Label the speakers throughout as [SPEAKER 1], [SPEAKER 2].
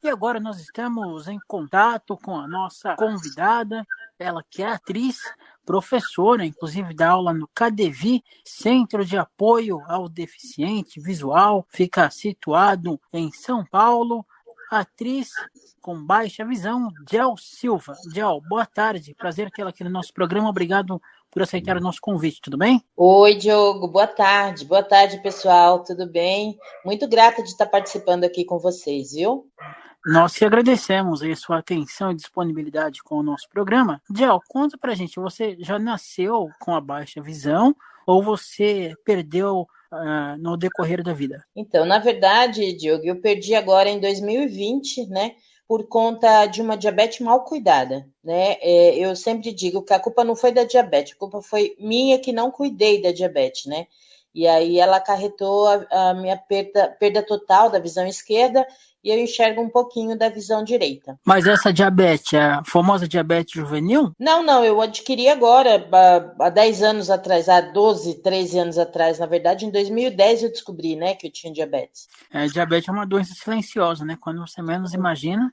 [SPEAKER 1] E agora nós estamos em contato com a nossa convidada, ela que é atriz, professora, inclusive dá aula no CADEVI, Centro de Apoio ao Deficiente Visual, fica situado em São Paulo, atriz com baixa visão, Gel Silva. Gel, boa tarde, prazer tê-la aqui no nosso programa, obrigado por aceitar o nosso convite, tudo bem?
[SPEAKER 2] Oi, Diogo, boa tarde, pessoal, tudo bem? Muito grata de estar participando aqui com vocês, viu?
[SPEAKER 1] Nós te agradecemos a sua atenção e disponibilidade com o nosso programa. Gel, conta pra gente, você já nasceu com a baixa visão ou você perdeu no decorrer da vida?
[SPEAKER 2] Então, na verdade, Diogo, eu perdi agora em 2020, né? Por conta de uma diabetes mal cuidada, né? Eu sempre digo que a culpa não foi da diabetes, a culpa foi minha que não cuidei da diabetes, né? E aí ela acarretou a minha perda total da visão esquerda e eu enxergo um pouquinho da visão direita.
[SPEAKER 1] Mas essa diabetes, a famosa diabetes juvenil?
[SPEAKER 2] Não, eu adquiri agora, há 10 anos atrás, há 12, 13 anos atrás, na verdade, em 2010 eu descobri, né, que eu tinha diabetes.
[SPEAKER 1] Diabetes é uma doença silenciosa, né? Quando você menos imagina.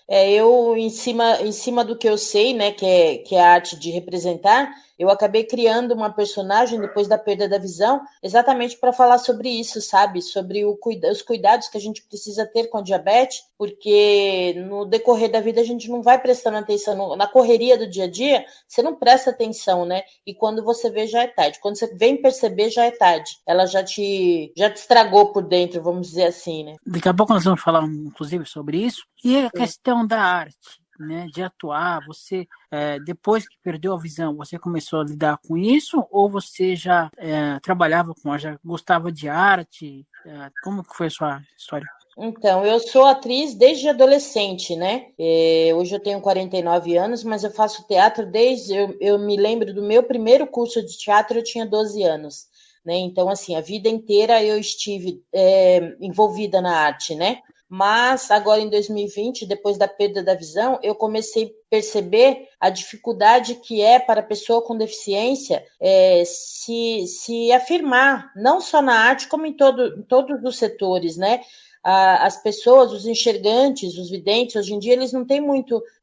[SPEAKER 2] Eu, em cima do que eu sei, né, que é a arte de representar, eu acabei criando uma personagem depois da perda da visão, exatamente para falar sobre isso, sabe? Sobre os cuidados que a gente precisa ter com a diabetes, porque no decorrer da vida a gente não vai prestando atenção, na correria do dia a dia, você não presta atenção, né? E quando você vê, já é tarde. Quando você vem perceber, já é tarde. Ela já te estragou por dentro, vamos dizer assim, né?
[SPEAKER 1] Daqui a pouco nós vamos falar, inclusive, sobre isso. E a questão da arte, né, de atuar, você, depois que perdeu a visão, você começou a lidar com isso ou você já trabalhava com, já gostava de arte? Como que foi a sua história?
[SPEAKER 2] Então, eu sou atriz desde adolescente, né? Hoje eu tenho 49 anos, mas eu faço teatro desde... Eu me lembro do meu primeiro curso de teatro, eu tinha 12 anos, né? Então, assim, a vida inteira eu estive envolvida na arte, né? Mas agora em 2020, depois da perda da visão, eu comecei a perceber a dificuldade que é para a pessoa com deficiência se afirmar, não só na arte, como em todos os setores, né? As pessoas, os enxergantes, os videntes, hoje em dia, eles não têm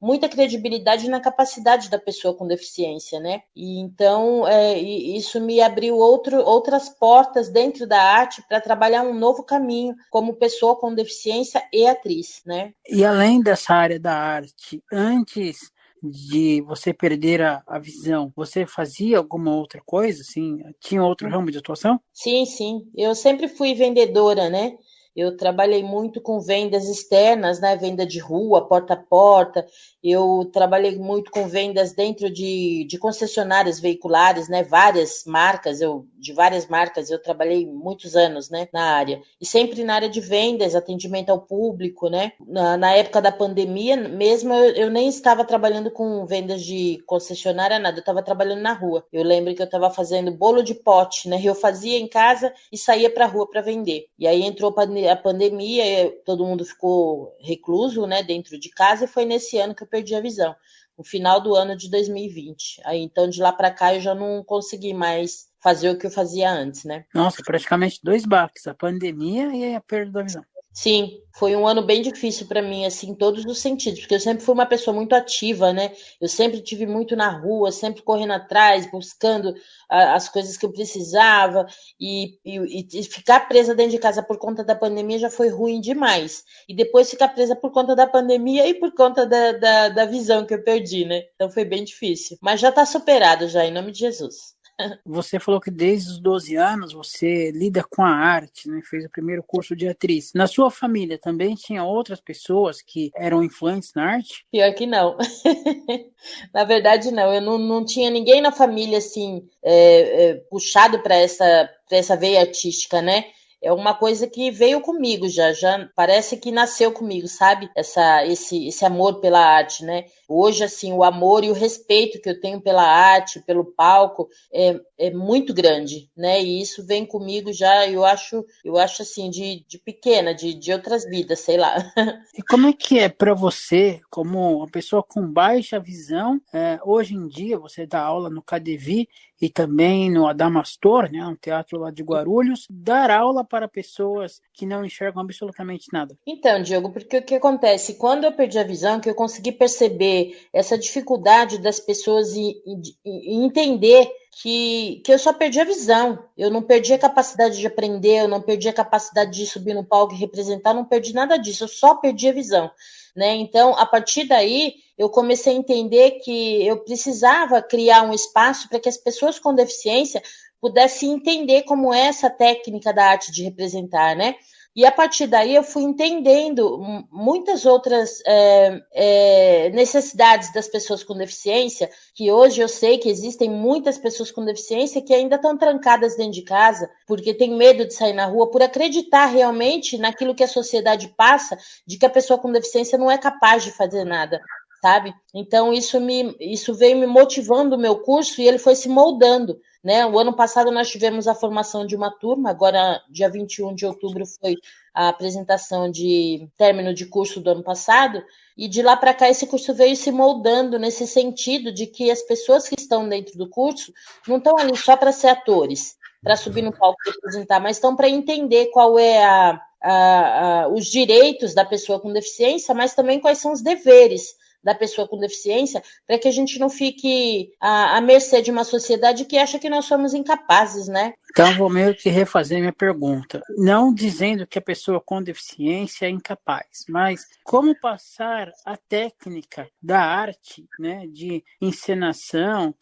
[SPEAKER 2] muita credibilidade na capacidade da pessoa com deficiência, né? E então, isso me abriu outras portas dentro da arte para trabalhar um novo caminho como pessoa com deficiência e atriz, né?
[SPEAKER 1] E além dessa área da arte, antes de você perder a visão, você fazia alguma outra coisa, assim? Tinha outro ramo de atuação?
[SPEAKER 2] Sim. Eu sempre fui vendedora, né? Eu trabalhei muito com vendas externas, né? Venda de rua, porta a porta. Eu trabalhei muito com vendas dentro de concessionárias veiculares, né? De várias marcas, eu trabalhei muitos anos, né? Na área. E sempre na área de vendas, atendimento ao público, né? Na época da pandemia, mesmo eu nem estava trabalhando com vendas de concessionária, nada. Eu estava trabalhando na rua. Eu lembro que eu estava fazendo bolo de pote, né? Eu fazia em casa e saía para a rua para vender. E aí entrou a pandemia, todo mundo ficou recluso, né, dentro de casa, e foi nesse ano que eu perdi a visão, no final do ano de 2020. Aí, então, de lá para cá, eu já não consegui mais fazer o que eu fazia antes, né?
[SPEAKER 1] Nossa, praticamente 2 baques, a pandemia e a perda da visão.
[SPEAKER 2] Sim, foi um ano bem difícil para mim, assim, em todos os sentidos, porque eu sempre fui uma pessoa muito ativa, né? Eu sempre tive muito na rua, sempre correndo atrás, buscando as coisas que eu precisava, e ficar presa dentro de casa por conta da pandemia já foi ruim demais. E depois ficar presa por conta da pandemia e por conta da visão que eu perdi, né? Então foi bem difícil. Mas já tá superado já, em nome de Jesus.
[SPEAKER 1] Você falou que desde os 12 anos você lida com a arte, né? Fez o primeiro curso de atriz. Na sua família também tinha outras pessoas que eram influentes na arte?
[SPEAKER 2] Pior que não. Na verdade, não. Eu não tinha ninguém na família assim puxado para essa veia artística, né? É uma coisa que veio comigo já parece que nasceu comigo, sabe? Esse amor pela arte, né? Hoje, assim, o amor e o respeito que eu tenho pela arte, pelo palco, é muito grande, né? E isso vem comigo já, eu acho assim, de pequena, de outras vidas, sei lá.
[SPEAKER 1] E como é que é para você, como uma pessoa com baixa visão, hoje em dia você dá aula no CADEVI e também no Adamastor, né, um teatro lá de Guarulhos, dar aula para pessoas que não enxergam absolutamente nada?
[SPEAKER 2] Então, Diogo, porque o que acontece? Quando eu perdi a visão, que eu consegui perceber essa dificuldade das pessoas e entender que eu só perdi a visão, eu não perdi a capacidade de aprender, eu não perdi a capacidade de subir no palco e representar, não perdi nada disso, eu só perdi a visão, né? Então, a partir daí, eu comecei a entender que eu precisava criar um espaço para que as pessoas com deficiência pudessem entender como é essa técnica da arte de representar, né? E a partir daí eu fui entendendo muitas outras necessidades das pessoas com deficiência, que hoje eu sei que existem muitas pessoas com deficiência que ainda estão trancadas dentro de casa, porque tem medo de sair na rua, por acreditar realmente naquilo que a sociedade passa, de que a pessoa com deficiência não é capaz de fazer nada, sabe? Então isso veio me motivando o meu curso e ele foi se moldando. Né? O ano passado nós tivemos a formação de uma turma, agora dia 21 de outubro foi a apresentação de término de curso do ano passado, e de lá para cá esse curso veio se moldando nesse sentido de que as pessoas que estão dentro do curso não estão ali só para ser atores, para subir no palco e representar, mas estão para entender qual é os direitos da pessoa com deficiência, mas também quais são os deveres da pessoa com deficiência, para que a gente não fique à mercê de uma sociedade que acha que nós somos incapazes, né?
[SPEAKER 1] Então, vou meio que refazer minha pergunta. Não dizendo que a pessoa com deficiência é incapaz, mas como passar a técnica da arte, né, de encenação,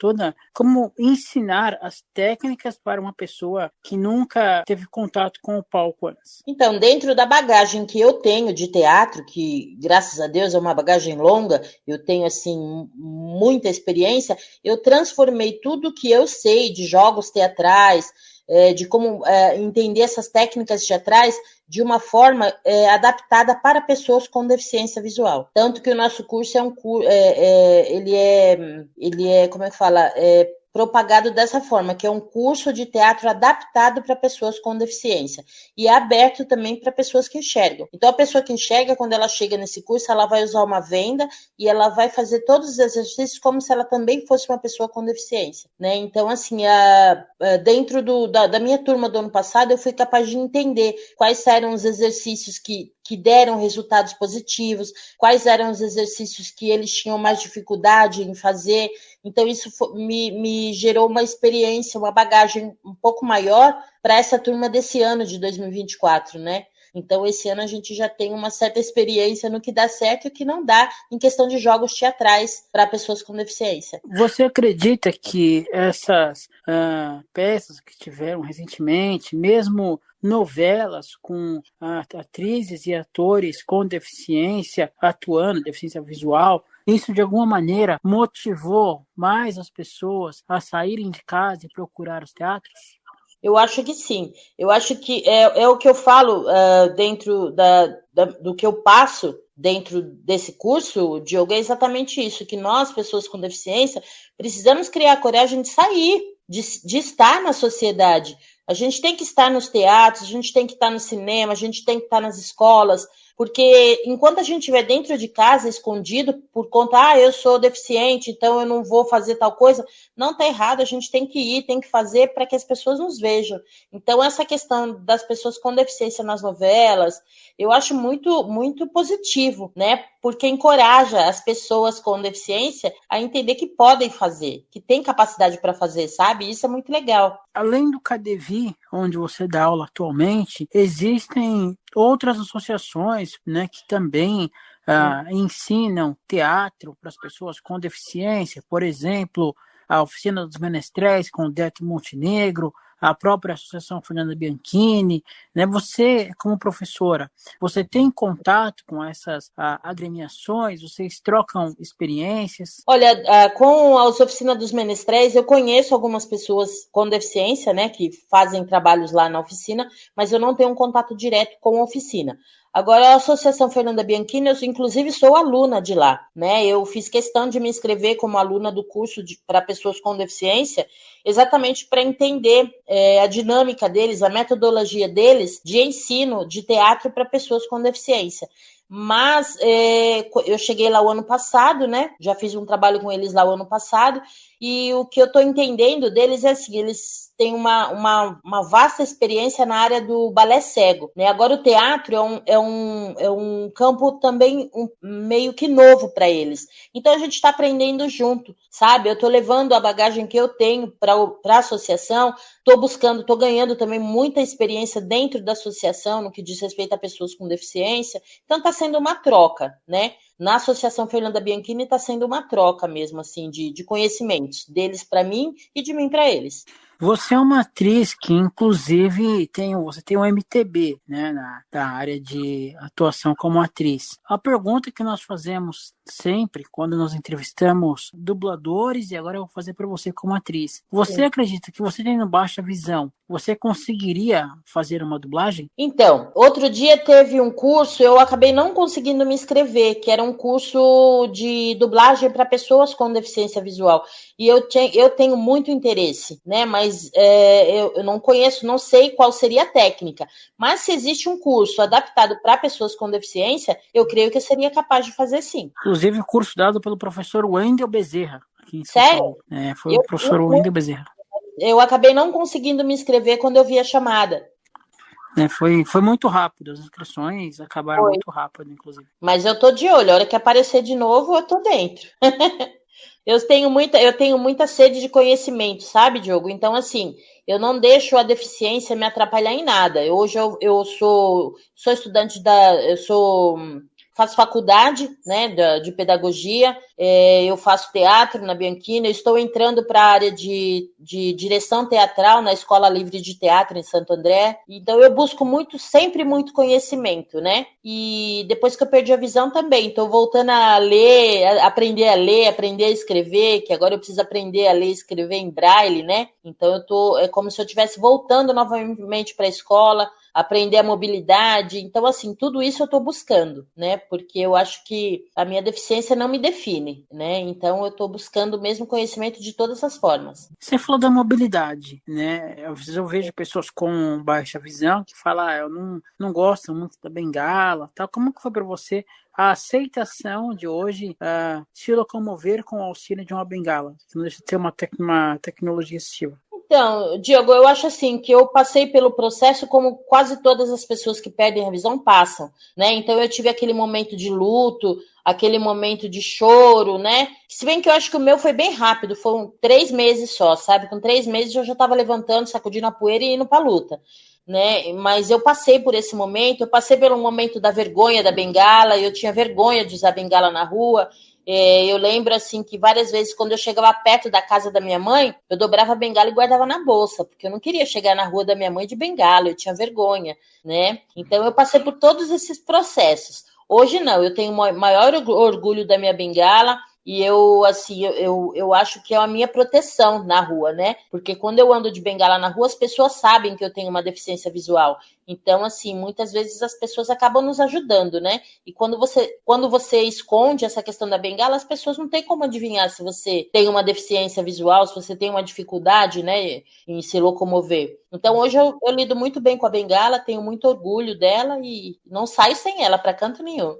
[SPEAKER 1] como ensinar as técnicas para uma pessoa que nunca teve contato com o palco antes?
[SPEAKER 2] Então, dentro da bagagem que eu tenho de teatro, que graças a Deus é uma bagagem longa, eu tenho assim muita experiência, eu transformei tudo que eu sei de jogos teatrais, de como entender essas técnicas teatrais de uma forma adaptada para pessoas com deficiência visual. Tanto que o nosso curso ele é, como é que fala? Propagado dessa forma, que é um curso de teatro adaptado para pessoas com deficiência e é aberto também para pessoas que enxergam. Então, a pessoa que enxerga, quando ela chega nesse curso, ela vai usar uma venda e ela vai fazer todos os exercícios como se ela também fosse uma pessoa com deficiência, né? Então, assim, dentro da minha turma do ano passado, eu fui capaz de entender quais eram os exercícios que deram resultados positivos, quais eram os exercícios que eles tinham mais dificuldade em fazer. Então, isso me gerou uma experiência, uma bagagem um pouco maior para essa turma desse ano de 2024, né? Então, esse ano a gente já tem uma certa experiência no que dá certo e o que não dá em questão de jogos teatrais para pessoas com deficiência.
[SPEAKER 1] Você acredita que essas peças que tiveram recentemente, mesmo novelas com atrizes e atores com deficiência atuando, deficiência visual, isso de alguma maneira motivou mais as pessoas a saírem de casa e procurar os teatros?
[SPEAKER 2] Eu acho que sim. Eu acho que é o que eu falo dentro do que eu passo dentro desse curso, Diogo, é exatamente isso, que nós, pessoas com deficiência, precisamos criar a coragem de sair, de estar na sociedade. A gente tem que estar nos teatros, a gente tem que estar no cinema, a gente tem que estar nas escolas, porque enquanto a gente estiver dentro de casa, escondido, por conta, eu sou deficiente, então eu não vou fazer tal coisa, não está errado, a gente tem que ir, tem que fazer para que as pessoas nos vejam. Então, essa questão das pessoas com deficiência nas novelas, eu acho muito, muito positivo, né? Porque encoraja as pessoas com deficiência a entender que podem fazer, que têm capacidade para fazer, sabe? Isso é muito legal.
[SPEAKER 1] Além do CADEVI, onde você dá aula atualmente, existem outras associações, né, que também ensinam teatro para as pessoas com deficiência, por exemplo, a Oficina dos Menestréis com o Deto Montenegro, a própria Associação Fernanda Bianchini, né? Você, como professora, você tem contato com essas agremiações? Vocês trocam experiências?
[SPEAKER 2] Olha, com a Oficina dos Menestréis, eu conheço algumas pessoas com deficiência, né, que fazem trabalhos lá na oficina, mas eu não tenho um contato direto com a oficina. Agora, a Associação Fernanda Bianchini, eu inclusive sou aluna de lá, né? Eu fiz questão de me inscrever como aluna do curso para pessoas com deficiência, exatamente para entender a dinâmica deles, a metodologia deles de ensino de teatro para pessoas com deficiência. Mas eu cheguei lá o ano passado, né? Já fiz um trabalho com eles lá o ano passado, e o que eu estou entendendo deles é assim, eles têm uma vasta experiência na área do balé cego, né? Agora o teatro é um campo também meio que novo para eles. Então a gente está aprendendo junto, sabe? Eu estou levando a bagagem que eu tenho para a associação, estou ganhando também muita experiência dentro da associação no que diz respeito a pessoas com deficiência. Então está sendo uma troca, né? Na Associação Fernanda Bianchini está sendo uma troca mesmo, assim, de conhecimentos deles para mim e de mim para eles.
[SPEAKER 1] Você é uma atriz que, inclusive, você tem um MTB, né, da área de atuação como atriz. A pergunta que nós fazemos sempre quando nós entrevistamos dubladores, e agora eu vou fazer para você como atriz. Você
[SPEAKER 2] Sim.
[SPEAKER 1] acredita que você tendo baixa visão, você conseguiria fazer uma dublagem?
[SPEAKER 2] Então, outro dia teve um curso, eu acabei não conseguindo me inscrever, que era um curso de dublagem para pessoas com deficiência visual. E eu tenho muito interesse, né? Mas eu não conheço, não sei qual seria a técnica. Mas se existe um curso adaptado para pessoas com deficiência, eu creio que eu seria capaz de fazer sim.
[SPEAKER 1] Inclusive, o curso dado pelo professor Wendel Bezerra, aqui em São
[SPEAKER 2] Sério?
[SPEAKER 1] Paulo. Foi o professor Wendel Bezerra.
[SPEAKER 2] Eu acabei não conseguindo me inscrever quando eu vi a chamada.
[SPEAKER 1] Foi muito rápido, as inscrições acabaram muito rápido, inclusive.
[SPEAKER 2] Mas eu tô de olho, a hora que aparecer de novo, eu tô dentro. Eu tenho muita sede de conhecimento, sabe, Diogo? Então, assim, eu não deixo a deficiência me atrapalhar em nada. Hoje eu sou estudante faço faculdade, né, de pedagogia, eu faço teatro na Bianchini, eu estou entrando para a área de direção teatral na Escola Livre de Teatro em Santo André, então eu busco sempre muito conhecimento, né, e depois que eu perdi a visão também, estou voltando a ler, aprender a escrever, que agora eu preciso aprender a ler e escrever em braille, né, então é como se eu estivesse voltando novamente para a escola, aprender a mobilidade. Então, assim, tudo isso eu estou buscando, né? Porque eu acho que a minha deficiência não me define, né? Então, eu estou buscando o mesmo conhecimento de todas as formas.
[SPEAKER 1] Você falou da mobilidade, né? Às vezes eu vejo pessoas com baixa visão que falam, eu não gosto muito da bengala, tal. Como que foi para você a aceitação de hoje se locomover com o auxílio de uma bengala, que não deixa de ser uma tecnologia assistiva?
[SPEAKER 2] Então, Diogo, eu acho assim que eu passei pelo processo como quase todas as pessoas que perdem a visão passam, né? Então eu tive aquele momento de luto, aquele momento de choro, né? Se bem que eu acho que o meu foi bem rápido, foram 3 meses só, sabe? Com 3 meses eu já estava levantando, sacudindo a poeira e indo para a luta. Né? Mas eu passei por esse momento, eu passei pelo momento da vergonha da bengala, eu tinha vergonha de usar bengala na rua. Eu lembro assim que várias vezes quando eu chegava perto da casa da minha mãe, eu dobrava a bengala e guardava na bolsa, porque eu não queria chegar na rua da minha mãe de bengala, eu tinha vergonha, né? Então eu passei por todos esses processos. Hoje não, eu tenho maior orgulho da minha bengala. E eu acho que é a minha proteção na rua, né? Porque quando eu ando de bengala na rua, as pessoas sabem que eu tenho uma deficiência visual. Então, assim, muitas vezes as pessoas acabam nos ajudando, né? E quando você esconde essa questão da bengala, as pessoas não têm como adivinhar se você tem uma deficiência visual, se você tem uma dificuldade, né, em se locomover. Então, hoje eu lido muito bem com a bengala, tenho muito orgulho dela e não saio sem ela para canto nenhum.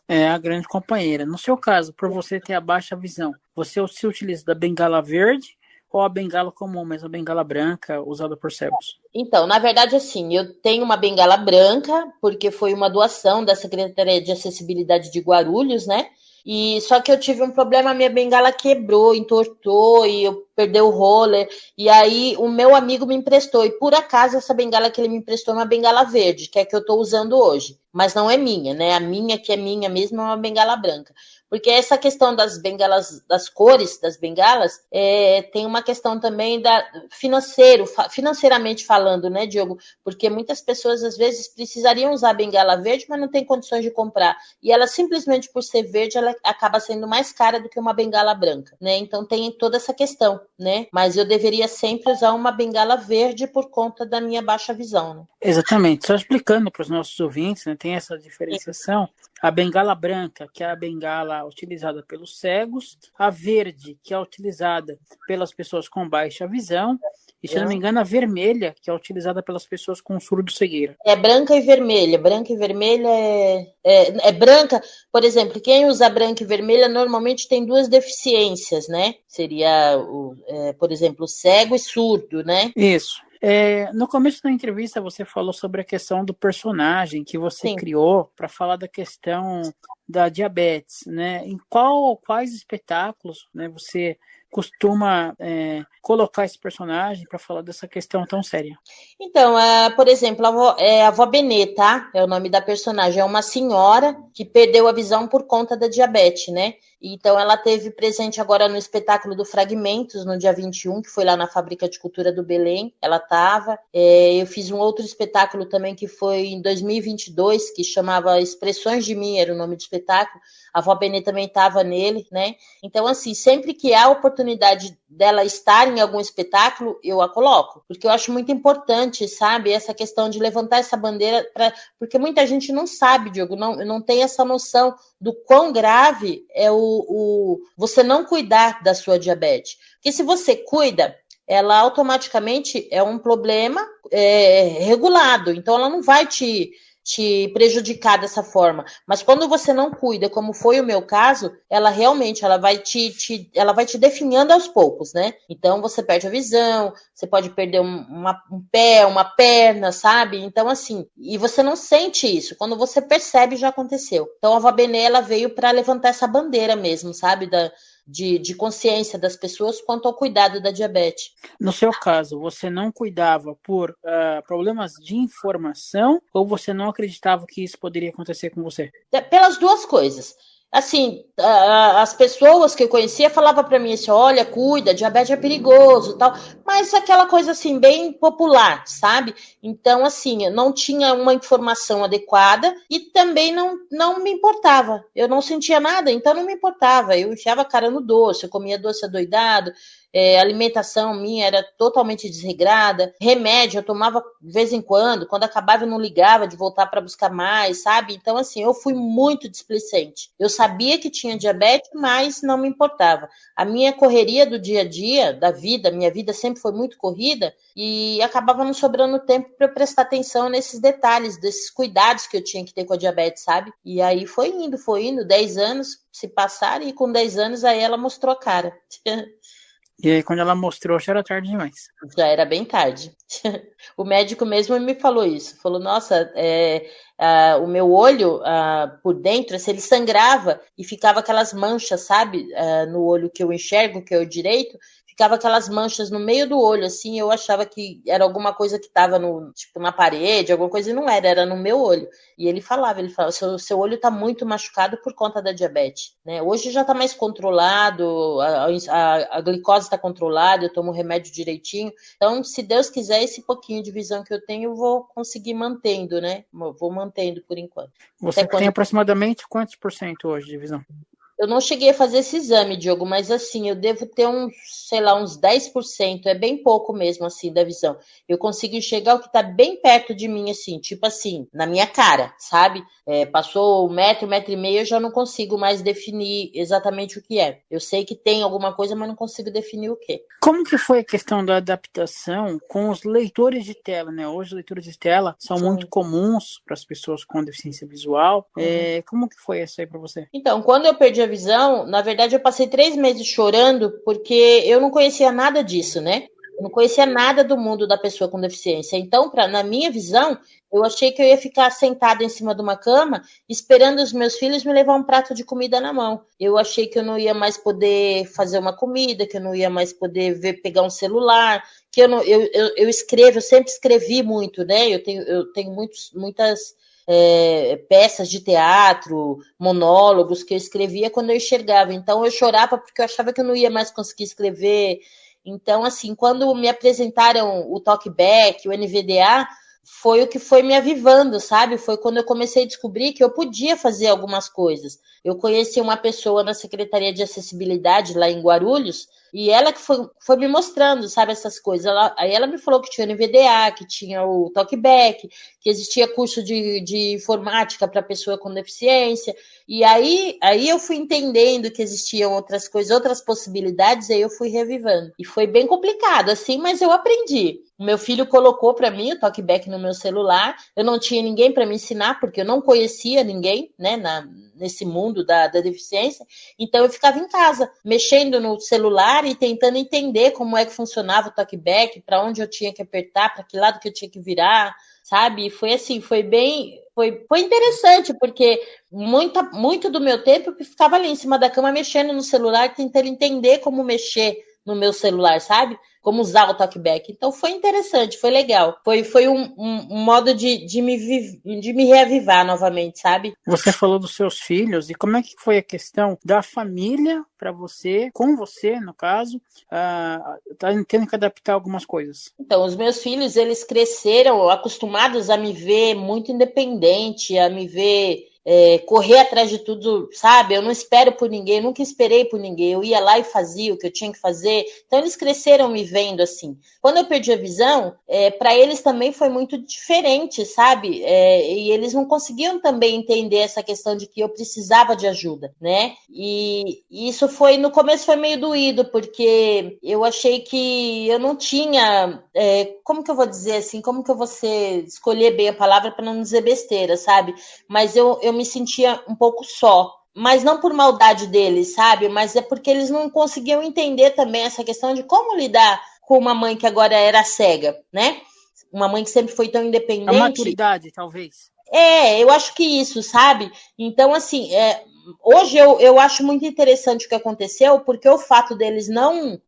[SPEAKER 1] É a grande companheira. No seu caso, por você ter a baixa visão, você se utiliza da bengala verde ou a bengala comum, mas a bengala branca usada por cegos?
[SPEAKER 2] Então, na verdade, assim, eu tenho uma bengala branca, porque foi uma doação da Secretaria de Acessibilidade de Guarulhos, né? E só que eu tive um problema, a minha bengala quebrou, entortou e eu perdi o roller. E aí o meu amigo me emprestou. E por acaso essa bengala que ele me emprestou é uma bengala verde, que é a que eu estou usando hoje. Mas não é minha, né? A minha, que é minha mesmo, é uma bengala branca. Porque essa questão das bengalas, das cores das bengalas, tem uma questão também financeiramente falando, né, Diogo? Porque muitas pessoas, às vezes, precisariam usar a bengala verde, mas não tem condições de comprar. E ela, simplesmente por ser verde, ela acaba sendo mais cara do que uma bengala branca, né? Então tem toda essa questão, né? Mas eu deveria sempre usar uma bengala verde por conta da minha baixa visão, né?
[SPEAKER 1] Exatamente. Só explicando para os nossos ouvintes, né, tem essa diferenciação. A bengala branca, que é a bengala utilizada pelos cegos, a verde, que é utilizada pelas pessoas com baixa visão, E se eu não me engano, a vermelha, que é utilizada pelas pessoas com surdo-cegueira.
[SPEAKER 2] É branca e vermelha. Branca e vermelha é branca. Por exemplo, quem usa branca e vermelha normalmente tem duas deficiências, né? Seria, por exemplo, cego e surdo, né?
[SPEAKER 1] Isso. No começo da entrevista, você falou sobre a questão do personagem que você
[SPEAKER 2] Sim.
[SPEAKER 1] criou para falar da questão da diabetes, né? Em quais espetáculos, né, você costuma colocar esse personagem para falar dessa questão tão séria?
[SPEAKER 2] Então, por exemplo, a avó Benê, tá? É o nome da personagem. É uma senhora que perdeu a visão por conta da diabetes, né? Então, ela teve presente agora no espetáculo do Fragmentos, no dia 21, que foi lá na Fábrica de Cultura do Belém. Ela estava. Eu fiz um outro espetáculo também, que foi em 2022, que chamava Expressões de Mim, era o nome do espetáculo. A avó Benê também estava nele, né? Então, assim, sempre que há oportunidade dela estar em algum espetáculo, eu a coloco. Porque eu acho muito importante, sabe? Essa questão de levantar essa bandeira, porque muita gente não sabe, Diogo, não tem essa noção do quão grave é você não cuidar da sua diabetes. Porque se você cuida, ela automaticamente é um problema regulado. Então, ela não vai te prejudicar dessa forma. Mas quando você não cuida, como foi o meu caso, ela realmente ela vai te definhando aos poucos, né? Então você perde a visão, você pode perder um pé, uma perna, sabe? Então, assim, e você não sente isso. Quando você percebe, já aconteceu. Então a avó Benê, ela veio para levantar essa bandeira mesmo, sabe? De consciência das pessoas quanto ao cuidado da diabetes.
[SPEAKER 1] No seu caso, você não cuidava por problemas de informação ou você não acreditava que isso poderia acontecer com você?
[SPEAKER 2] Pelas duas coisas. Assim, as pessoas que eu conhecia falavam para mim assim, olha, cuida, diabetes é perigoso, tal, mas aquela coisa assim, bem popular, sabe? Então, assim, eu não tinha uma informação adequada e também não me importava. Eu não sentia nada, então não me importava. Eu enfiava a cara no doce, eu comia doce adoidado, a alimentação minha era totalmente desregrada, remédio eu tomava de vez em quando acabava eu não ligava de voltar para buscar mais, sabe? Então, assim, eu fui muito displicente. Eu sabia que tinha diabetes, mas não me importava. A minha correria do dia a dia, da vida, minha vida sempre foi muito corrida e acabava não sobrando tempo para eu prestar atenção nesses detalhes, desses cuidados que eu tinha que ter com a diabetes, sabe? E aí foi indo, 10 anos se passaram e com 10 anos aí ela mostrou a cara.
[SPEAKER 1] E aí, quando ela mostrou, já era tarde demais.
[SPEAKER 2] Já era bem tarde. O médico mesmo me falou isso. Falou, nossa, o meu olho por dentro, se ele sangrava e ficava aquelas manchas, sabe? No olho que eu enxergo, que é o direito, ficava aquelas manchas no meio do olho, assim, eu achava que era alguma coisa que estava tipo, na parede, alguma coisa, e não era no meu olho. E ele falava, seu olho está muito machucado por conta da diabetes, né? Hoje já está mais controlado, a glicose está controlada, eu tomo remédio direitinho. Então, se Deus quiser, esse pouquinho de visão que eu tenho, eu vou conseguir mantendo, né? Vou mantendo por enquanto.
[SPEAKER 1] Você tem aproximadamente quantos por cento hoje de visão?
[SPEAKER 2] Eu não cheguei a fazer esse exame, Diogo, mas assim, eu devo ter uns 10%, é bem pouco mesmo, assim, da visão. Eu consigo enxergar o que tá bem perto de mim, assim, tipo assim, na minha cara, sabe? Passou 1 metro e meio, eu já não consigo mais definir exatamente o que é. Eu sei que tem alguma coisa, mas não consigo definir o que.
[SPEAKER 1] Como que foi a questão da adaptação com os leitores de tela, né? Hoje, os leitores de tela são muito comuns para as pessoas com deficiência visual. Como que foi isso aí para você?
[SPEAKER 2] Então, quando eu perdi a visão, na verdade, eu passei 3 meses chorando porque eu não conhecia nada disso, né? Eu não conhecia nada do mundo da pessoa com deficiência. Então, na minha visão, eu achei que eu ia ficar sentada em cima de uma cama, esperando os meus filhos me levar um prato de comida na mão. Eu achei que eu não ia mais poder fazer uma comida, que eu não ia mais poder pegar um celular, que eu escrevo, eu sempre escrevi muito, né? Eu tenho muitas peças de teatro, monólogos que eu escrevia quando eu enxergava. Então, eu chorava porque eu achava que eu não ia mais conseguir escrever. Então, assim, quando me apresentaram o Talkback, o NVDA, foi o que foi me avivando, sabe? Foi quando eu comecei a descobrir que eu podia fazer algumas coisas. Eu conheci uma pessoa na Secretaria de Acessibilidade, lá em Guarulhos, E ela que foi me mostrando, sabe, essas coisas. Aí ela me falou que tinha o NVDA, que tinha o Talkback, que existia curso de informática para pessoa com deficiência. E aí eu fui entendendo que existiam outras coisas, outras possibilidades, e aí eu fui revivando. E foi bem complicado, assim, mas eu aprendi. O meu filho colocou para mim o Talkback no meu celular. Eu não tinha ninguém para me ensinar, porque eu não conhecia ninguém, né, nesse mundo da deficiência. Então eu ficava em casa, mexendo no celular e tentando entender como é que funcionava o Talkback, para onde eu tinha que apertar, para que lado que eu tinha que virar, sabe? E foi assim, foi interessante, porque muito do meu tempo eu ficava ali em cima da cama mexendo no celular, tentando entender como mexer no meu celular, sabe? Como usar o Talkback. Então foi interessante, foi legal. Foi um modo de me reavivar novamente, sabe?
[SPEAKER 1] Você falou dos seus filhos, e como é que foi a questão da família para você, com você, no caso, tá tendo que adaptar algumas coisas?
[SPEAKER 2] Então, os meus filhos, eles cresceram acostumados a me ver muito independente, a me ver correr atrás de tudo, sabe? Eu não espero por ninguém, nunca esperei por ninguém. Eu ia lá e fazia o que eu tinha que fazer. Então, eles cresceram me vendo assim. Quando eu perdi a visão, para eles também foi muito diferente, sabe? E eles não conseguiam também entender essa questão de que eu precisava de ajuda, né? E isso foi, no começo foi meio doído, porque eu achei que eu não tinha, como que eu vou dizer assim, como que eu vou escolher bem a palavra para não dizer besteira, sabe? Mas eu me sentia um pouco só. Mas não por maldade deles, sabe? Mas é porque eles não conseguiam entender também essa questão de como lidar com uma mãe que agora era cega, né? Uma mãe que sempre foi tão independente.
[SPEAKER 1] A maturidade, talvez.
[SPEAKER 2] Eu acho que isso, sabe? Então, assim, hoje eu acho muito interessante o que aconteceu, porque o fato deles não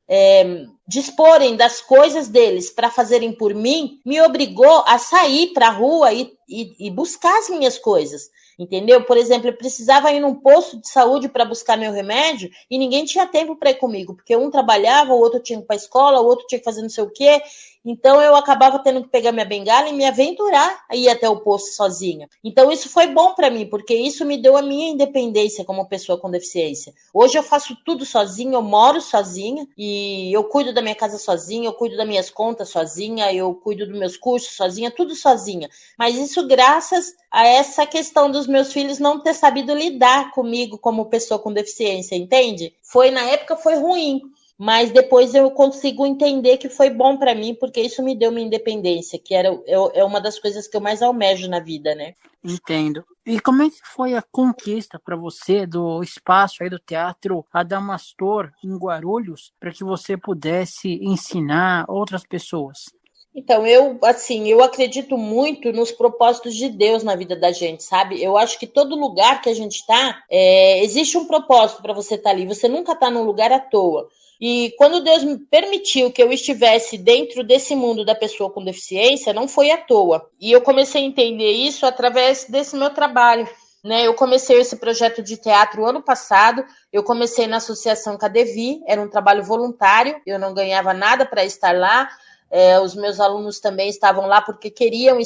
[SPEAKER 2] disporem das coisas deles para fazerem por mim, me obrigou a sair para a rua e buscar as minhas coisas. Entendeu? Por exemplo, eu precisava ir num posto de saúde para buscar meu remédio e ninguém tinha tempo para ir comigo, porque um trabalhava, o outro tinha que ir para a escola, o outro tinha que fazer não sei o quê. Então, eu acabava tendo que pegar minha bengala e me aventurar a ir até o posto sozinha. Então, isso foi bom para mim, porque isso me deu a minha independência como pessoa com deficiência. Hoje eu faço tudo sozinha, eu moro sozinha e eu cuido da minha casa sozinha, eu cuido das minhas contas sozinha, eu cuido dos meus cursos sozinha, tudo sozinha. Mas isso graças a essa questão dos meus filhos não ter sabido lidar comigo como pessoa com deficiência, entende? Na época foi ruim. Mas depois eu consigo entender que foi bom para mim, porque isso me deu uma independência, que é uma das coisas que eu mais almejo na vida, né?
[SPEAKER 1] Entendo. E como é que foi a conquista para você do espaço aí do Teatro Adamastor em Guarulhos, para que você pudesse ensinar outras pessoas?
[SPEAKER 2] Então, eu acredito muito nos propósitos de Deus na vida da gente, sabe? Eu acho que todo lugar que a gente está, existe um propósito para você estar ali. Você nunca está num lugar à toa. E quando Deus me permitiu que eu estivesse dentro desse mundo da pessoa com deficiência, não foi à toa. E eu comecei a entender isso através desse meu trabalho. Né? Eu comecei esse projeto de teatro ano passado, eu comecei na Associação Cadevi, era um trabalho voluntário, eu não ganhava nada para estar lá. Os meus alunos também estavam lá porque queriam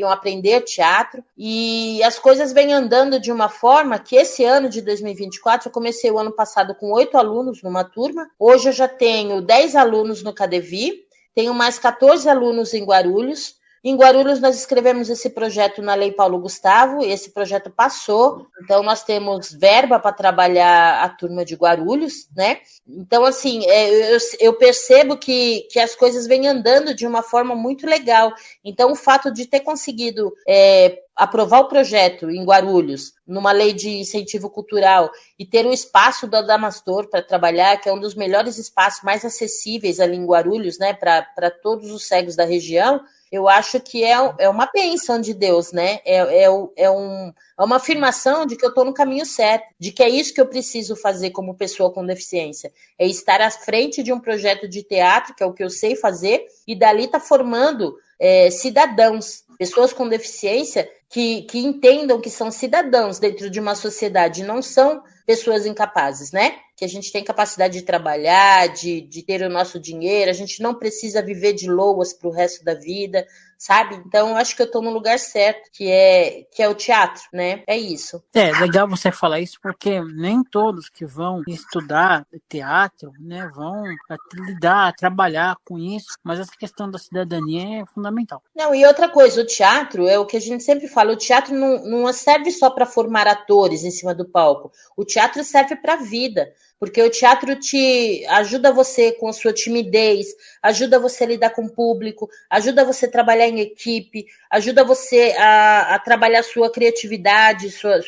[SPEAKER 2] aprender teatro, e as coisas vêm andando de uma forma que esse ano de 2024, eu comecei o ano passado com 8 alunos numa turma, hoje eu já tenho 10 alunos no Cadevi, tenho mais 14 alunos em Guarulhos. Em Guarulhos, nós escrevemos esse projeto na Lei Paulo Gustavo, e esse projeto passou, então nós temos verba para trabalhar a turma de Guarulhos, né? Então, assim, eu percebo que as coisas vêm andando de uma forma muito legal. Então, o fato de ter conseguido aprovar o projeto em Guarulhos, numa lei de incentivo cultural, e ter um espaço do Adamastor para trabalhar, que é um dos melhores espaços mais acessíveis ali em Guarulhos, né, para todos os cegos da região, eu acho que é uma bênção de Deus, né? É uma afirmação de que eu estou no caminho certo, de que é isso que eu preciso fazer como pessoa com deficiência. É estar à frente de um projeto de teatro, que é o que eu sei fazer, e dali tá formando cidadãos, pessoas com deficiência que entendam que são cidadãos dentro de uma sociedade, não são pessoas incapazes, né? Que a gente tem capacidade de trabalhar, de ter o nosso dinheiro, a gente não precisa viver de loas para o resto da vida, sabe? Então, eu acho que eu estou no lugar certo, que é o teatro, né? É isso.
[SPEAKER 1] É legal você falar isso, porque nem todos que vão estudar teatro, né, vão lidar, trabalhar com isso, mas essa questão da cidadania é fundamental.
[SPEAKER 2] Não, e outra coisa, o teatro é o que a gente sempre fala, o teatro não serve só para formar atores em cima do palco, o teatro serve para a vida, porque o teatro te ajuda você com a sua timidez, ajuda você a lidar com o público, ajuda você a trabalhar em equipe, ajuda você a trabalhar sua criatividade, sua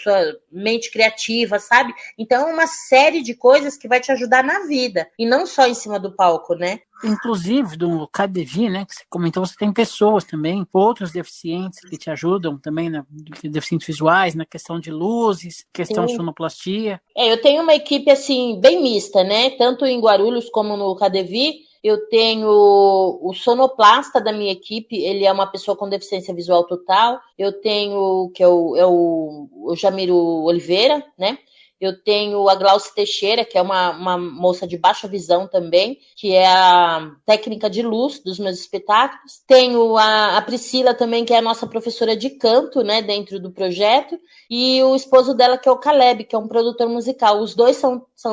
[SPEAKER 2] mente criativa, sabe? Então é uma série de coisas que vai te ajudar na vida, e não só em cima do palco, né?
[SPEAKER 1] Inclusive, do CADEVI, né, que você comentou, você tem pessoas também, outros deficientes que te ajudam também, né, deficientes visuais, na questão de luzes, questão de
[SPEAKER 2] Sim.
[SPEAKER 1] sonoplastia.
[SPEAKER 2] Eu tenho uma equipe, assim, bem mista, né? Tanto em Guarulhos como no CADEVI, eu tenho o sonoplasta da minha equipe, ele é uma pessoa com deficiência visual total. Eu tenho, que é o Jamiro Oliveira, né? Eu tenho a Glauce Teixeira, que é uma moça de baixa visão também, que é a técnica de luz dos meus espetáculos. Tenho a Priscila também, que é a nossa professora de canto, né, dentro do projeto. E o esposo dela, que é o Caleb, que é um produtor musical. Os dois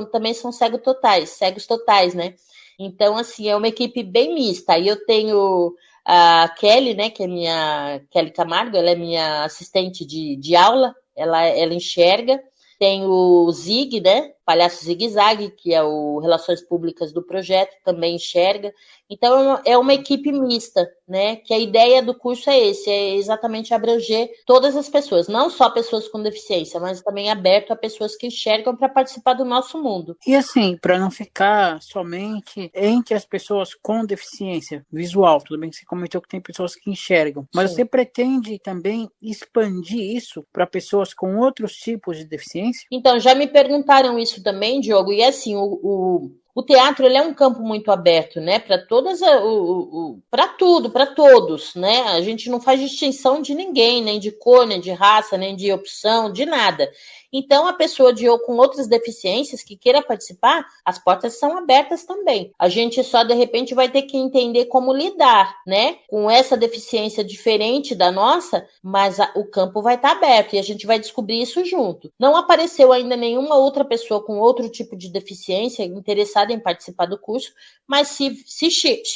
[SPEAKER 2] também são cegos totais, né? Então, assim, é uma equipe bem mista. Aí eu tenho a Kelly, né, que é minha Kelly Camargo, ela é minha assistente de aula, ela enxerga. Tem o Zig, né? Palhaço Zig Zag, que é o Relações Públicas do projeto, também enxerga. Então, é uma equipe mista, né? Que a ideia do curso é exatamente abranger todas as pessoas, não só pessoas com deficiência, mas também aberto a pessoas que enxergam para participar do nosso mundo.
[SPEAKER 1] E assim, para não ficar somente entre as pessoas com deficiência visual, tudo bem que você comentou que tem pessoas que enxergam, mas
[SPEAKER 2] Sim.
[SPEAKER 1] você pretende também expandir isso para pessoas com outros tipos de deficiência?
[SPEAKER 2] Então, já me perguntaram isso também, Diogo, e assim, o teatro ele é um campo muito aberto, né? Para para tudo, para todos, né? A gente não faz distinção de ninguém, nem de cor, nem de raça, nem de opção, de nada. Então, a pessoa com outras deficiências que queira participar, as portas são abertas também. A gente só, de repente, vai ter que entender como lidar, né? Com essa deficiência diferente da nossa, mas o campo vai estar aberto e a gente vai descobrir isso junto. Não apareceu ainda nenhuma outra pessoa com outro tipo de deficiência interessada em participar do curso, mas se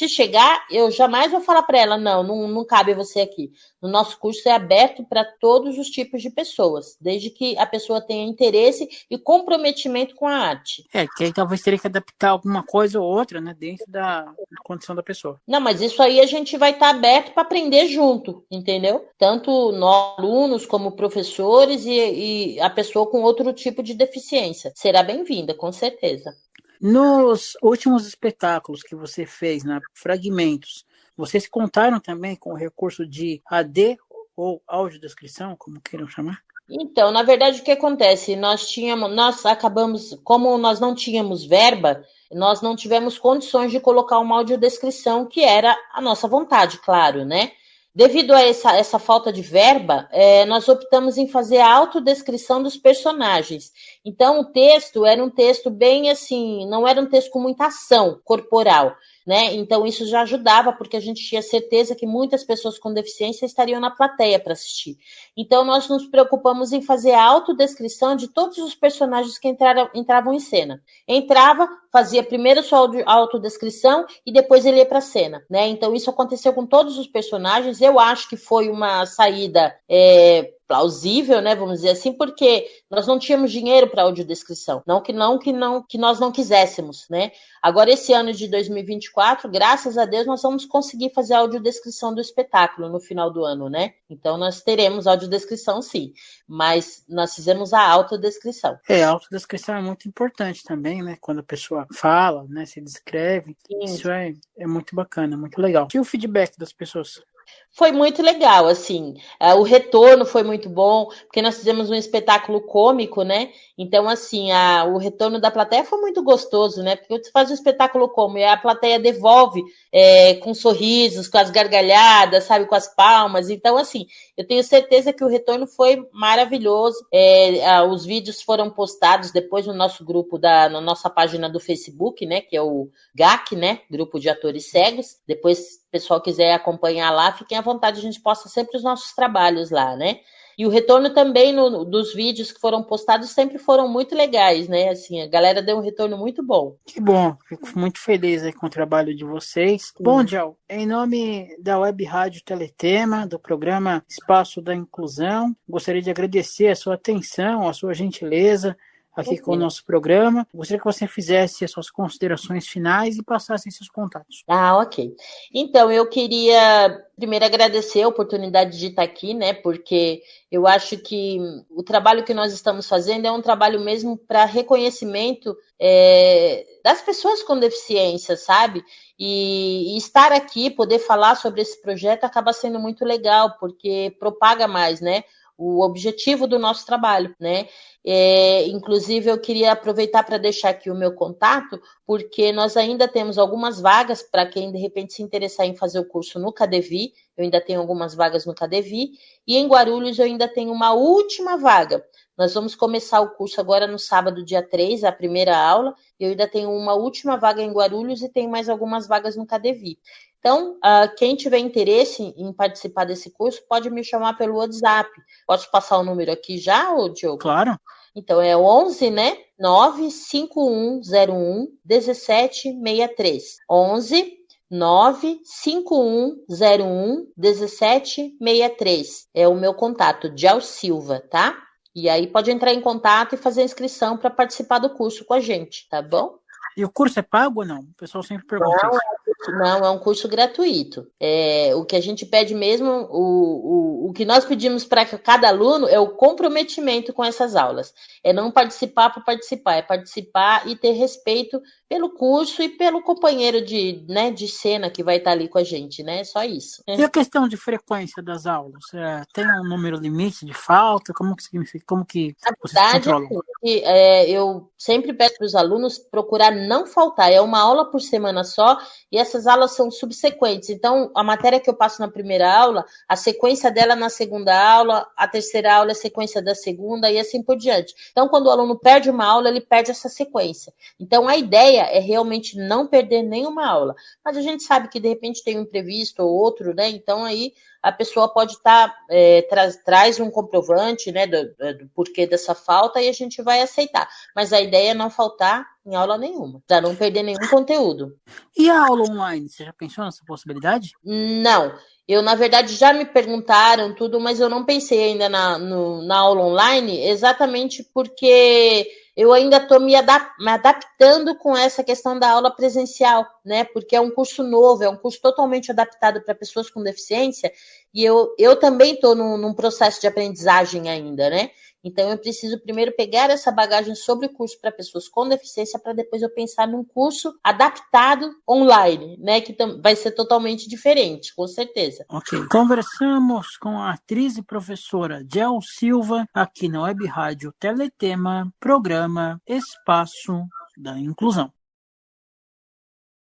[SPEAKER 2] chegar, eu jamais vou falar para ela, não cabe você aqui. No nosso curso é aberto para todos os tipos de pessoas, desde que a pessoa tenha interesse e comprometimento com a arte.
[SPEAKER 1] Que aí talvez teria que adaptar alguma coisa ou outra, né, dentro da condição da pessoa.
[SPEAKER 2] Não, mas isso aí a gente vai estar aberto para aprender junto, entendeu? Tanto nós, alunos, como professores e a pessoa com outro tipo de deficiência. Será bem-vinda, com certeza.
[SPEAKER 1] Nos últimos espetáculos que você fez, na Fragmentos, vocês contaram também com o recurso de AD ou audiodescrição, como queiram chamar?
[SPEAKER 2] Então, na verdade, o que acontece? Nós acabamos, como nós não tínhamos verba, nós não tivemos condições de colocar uma audiodescrição, que era a nossa vontade, claro, né? Devido a essa falta de verba, nós optamos em fazer a autodescrição dos personagens. Então, o texto era um texto bem assim, não era um texto com muita ação corporal, né? Então, isso já ajudava, porque a gente tinha certeza que muitas pessoas com deficiência estariam na plateia para assistir. Então, nós nos preocupamos em fazer a autodescrição de todos os personagens que entravam em cena. Entrava, fazia primeiro sua autodescrição e depois ele ia para a cena, né? Então, isso aconteceu com todos os personagens. Eu acho que foi uma saída plausível, né? Vamos dizer assim, porque nós não tínhamos dinheiro para audiodescrição. Não que nós não quiséssemos, né? Agora, esse ano de 2024, graças a Deus, nós vamos conseguir fazer a audiodescrição do espetáculo no final do ano, né? Então, nós teremos audiodescrição, sim. Mas nós fizemos a autodescrição.
[SPEAKER 1] A autodescrição é muito importante também, né? Quando a pessoa fala, né? Se descreve.
[SPEAKER 2] Sim.
[SPEAKER 1] Isso é muito bacana, muito legal. E o feedback das pessoas?
[SPEAKER 2] Foi muito legal, assim, o retorno foi muito bom, porque nós fizemos um espetáculo cômico, né? Então, assim, o retorno da plateia foi muito gostoso, né? Porque você faz um espetáculo cômico e a plateia devolve com sorrisos, com as gargalhadas, sabe, com as palmas. Então, assim, eu tenho certeza que o retorno foi maravilhoso. Os vídeos foram postados depois no nosso grupo, na nossa página do Facebook, né? Que é o GAC, né? Grupo de Atores Cegos. Depois, se o pessoal quiser acompanhar lá, fiquem à vontade, a gente posta sempre os nossos trabalhos lá, né? E o retorno também dos vídeos que foram postados sempre foram muito legais, né? Assim, a galera deu um retorno muito bom.
[SPEAKER 1] Que bom, fico muito feliz aí com o trabalho de vocês. Bom, Djal, em nome da Web Rádio Teletema, do programa Espaço da Inclusão, gostaria de agradecer a sua atenção, a sua gentileza aqui com o nosso programa. Gostaria que você fizesse as suas considerações finais e passasse seus contatos.
[SPEAKER 2] Ok. Então, eu queria primeiro agradecer a oportunidade de estar aqui, né? Porque eu acho que o trabalho que nós estamos fazendo é um trabalho mesmo para reconhecimento das pessoas com deficiência, sabe? E estar aqui, poder falar sobre esse projeto acaba sendo muito legal, porque propaga mais, né? O objetivo do nosso trabalho, né? Inclusive, eu queria aproveitar para deixar aqui o meu contato, porque nós ainda temos algumas vagas para quem, de repente, se interessar em fazer o curso no CADEVI. Eu ainda tenho algumas vagas no CADEVI. E em Guarulhos, eu ainda tenho uma última vaga. Nós vamos começar o curso agora no sábado, dia 3, a primeira aula. Eu ainda tenho uma última vaga em Guarulhos e tenho mais algumas vagas no CADEVI. Então, quem tiver interesse em participar desse curso, pode me chamar pelo WhatsApp. Posso passar o número aqui já, Diogo?
[SPEAKER 1] Claro.
[SPEAKER 2] Então, é 11, né? 95101-1763. 11 95101-1763. É o meu contato, Djal Silva, tá? E aí pode entrar em contato e fazer a inscrição para participar do curso com a gente, tá bom?
[SPEAKER 1] E o curso é pago ou não? O pessoal sempre pergunta isso.
[SPEAKER 2] Não, é um curso gratuito. O que a gente pede mesmo, o que nós pedimos para cada aluno é o comprometimento com essas aulas. É não participar por participar, é participar e ter respeito pelo curso e pelo companheiro de cena que vai estar ali com a gente, né? Só isso.
[SPEAKER 1] E a questão de frequência das aulas? Tem um número limite de falta? Como que significa? Como que vocês controlam?
[SPEAKER 2] Eu sempre peço para os alunos procurar não faltar. É uma aula por semana só e essas aulas são subsequentes. Então, a matéria que eu passo na primeira aula, a sequência dela na segunda aula, a terceira aula é a sequência da segunda e assim por diante. Então, quando o aluno perde uma aula, ele perde essa sequência. Então, a ideia é realmente não perder nenhuma aula. Mas a gente sabe que, de repente, tem um imprevisto ou outro, né? Então, aí a pessoa pode estar, traz um comprovante, né, do porquê dessa falta e a gente vai aceitar. Mas a ideia é não faltar em aula nenhuma, para não perder nenhum conteúdo.
[SPEAKER 1] E a aula online? Você já pensou nessa possibilidade?
[SPEAKER 2] Não. Eu, na verdade, já me perguntaram tudo, mas eu não pensei ainda na aula online, exatamente porque eu ainda estou me adaptando com essa questão da aula presencial, né? Porque é um curso novo, é um curso totalmente adaptado para pessoas com deficiência, e eu também estou num processo de aprendizagem ainda, né? Então, eu preciso primeiro pegar essa bagagem sobre o curso para pessoas com deficiência, para depois eu pensar num curso adaptado online, né? Que vai ser totalmente diferente, com certeza.
[SPEAKER 1] Ok. Conversamos com a atriz e professora Djal Silva, aqui na Web Rádio Teletema, programa Espaço da Inclusão.